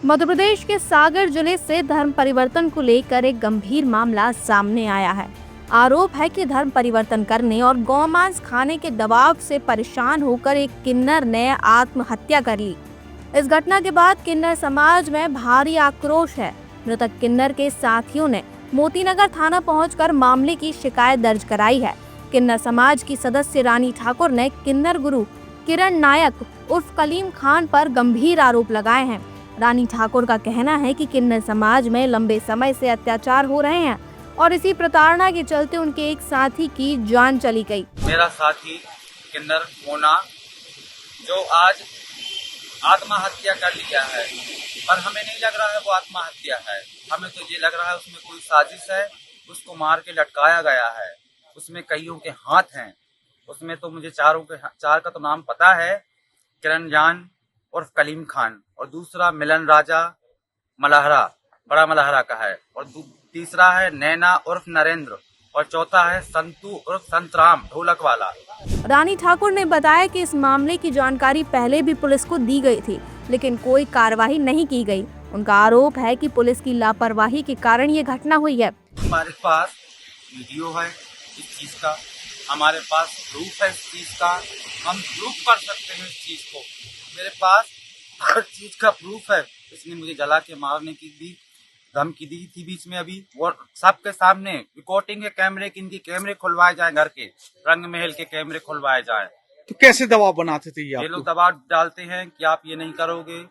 मध्य प्रदेश के सागर जिले से धर्म परिवर्तन को लेकर एक गंभीर मामला सामने आया है। आरोप है कि धर्म परिवर्तन करने और गौमांस खाने के दबाव से परेशान होकर एक किन्नर ने आत्महत्या कर ली। इस घटना के बाद किन्नर समाज में भारी आक्रोश है। मृतक किन्नर के साथियों ने मोतीनगर थाना पहुंचकर मामले की शिकायत दर्ज कराई है। किन्नर समाज की सदस्य रानी ठाकुर ने किन्नर गुरु किरण नायक उर्फ कलीम खान पर गंभीर आरोप लगाए हैं। रानी ठाकुर का कहना है कि किन्नर समाज में लंबे समय से अत्याचार हो रहे हैं और इसी प्रताड़ना के चलते उनके एक साथी की जान चली गई। मेरा साथी किन्नर मोना जो आज आत्महत्या कर लिया है, पर हमें नहीं लग रहा है वो आत्महत्या है। हमें तो ये लग रहा है उसमें कोई साजिश है, उसको मार के लटकाया गया है। उसमें कईयों के हाथ हैं। उसमें तो मुझे चार का तो नाम पता है, किरण जान उर्फ कलीम खान, और दूसरा मिलन राजा मलहरा बड़ा मलहरा का है, और तीसरा है नैना उर्फ नरेंद्र, और चौथा है संतू उर्फ संतराम ढोलक वाला। रानी ठाकुर ने बताया कि इस मामले की जानकारी पहले भी पुलिस को दी गई थी, लेकिन कोई कार्रवाई नहीं की गई। उनका आरोप है कि पुलिस की लापरवाही के कारण ये घटना हुई है। हमारे पास वीडियो है इस चीज का, हमारे पास प्रूफ है इस चीज का, हम प्रूफ कर सकते हैं इस चीज को। मेरे पास हर चीज का प्रूफ है। इसने मुझे जला के मारने की भी धमकी दी थी बीच में अभी, और सबके सामने रिकॉर्डिंग के कैमरे की, इनके कैमरे खुलवाए जाएं, घर के रंग महल के कैमरे खुलवाए जाएं। तो कैसे दबाव बनाते थे ये लोग दबाव डालते हैं कि आप ये नहीं करोगे,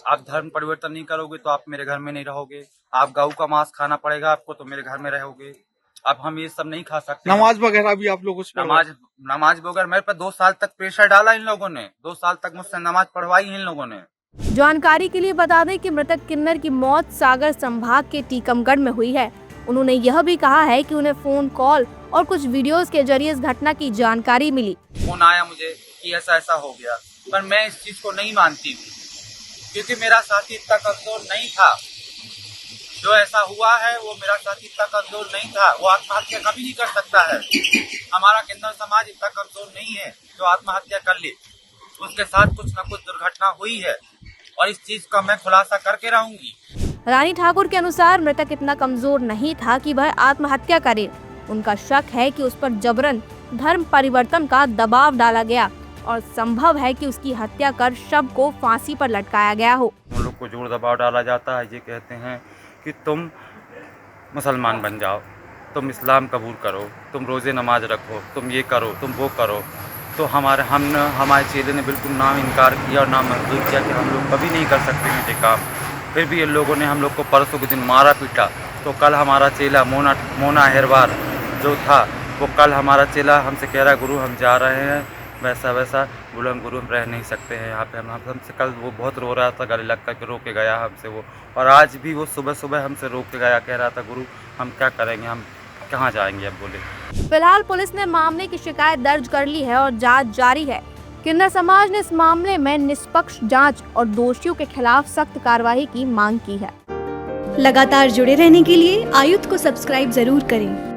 आप धर्म परिवर्तन नहीं करोगे तो आप मेरे घर में नहीं रहोगे, आप गऊ का मांस खाना पड़ेगा आपको तो मेरे घर में रहोगे। अब हम ये सब नहीं खा सकते। नमाज वगैरह भी आप लोग नमाज वगैरह मेरे पर 2 साल तक प्रेशर डाला इन लोगों ने, 2 साल तक मुझसे नमाज पढ़वाई इन लोगों ने। जानकारी के लिए बता दें कि मृतक किन्नर की मौत सागर संभाग के टीकमगढ़ में हुई है। उन्होंने यह भी कहा है कि उन्हें फोन कॉल और कुछ वीडियोस के जरिए इस घटना की जानकारी मिली। फोन आया मुझे कि ऐसा ऐसा हो गया, पर मैं इस चीज को नहीं मानती थी, क्योंकि मेरा साथी इतना कमजोर नहीं था। जो ऐसा हुआ है वो मेरा साथी इतना कमजोर नहीं था, वो आत्महत्या कभी नहीं कर सकता है। हमारा किन्नर समाज इतना कमजोर नहीं है जो आत्महत्या कर ले। उसके साथ कुछ न कुछ दुर्घटना हुई है और इस चीज का मैं खुलासा करके रहूंगी। रानी ठाकुर के अनुसार मृतक इतना कमजोर नहीं था कि वह आत्महत्या करे। उनका शक है कि उस पर जबरन धर्म परिवर्तन का दबाव डाला गया और संभव है कि उसकी हत्या कर शव को फांसी पर लटकाया गया हो। हम लोग को जोर दबाव डाला जाता है, ये कहते हैं कि तुम मुसलमान बन जाओ, तुम इस्लाम कबूल करो, तुम रोज़े नमाज रखो, तुम ये करो, तुम वो करो। तो हमारे चेले ने बिल्कुल ना इनकार किया और ना मंजूर किया कि हम लोग कभी नहीं कर सकते हैं ये काम। फिर भी इन लोगों ने हम लोग को परसों के दिन मारा पीटा। तो कल हमारा चेला मोना हेरवार जो था, वो कल हमारा चेला हमसे कह रहा गुरु हम जा रहे हैं, वैसा बोला हम गुरु हम रह नहीं सकते हैं यहाँ पे। हमसे कल वो बहुत रो रहा था, गले लग कर रो के गया हमसे वो, और आज भी वो सुबह हमसे रो के गया, कह रहा था गुरु हम क्या करेंगे, हम कहाँ जाएंगे अब बोले। फिलहाल पुलिस ने मामले की शिकायत दर्ज कर ली है और जांच जारी है। किन्नर समाज ने इस मामले में निष्पक्ष जांच और दोषियों के खिलाफ सख्त कार्रवाई की मांग की है। लगातार जुड़े रहने के लिए आयुक्त को सब्सक्राइब जरूर करें।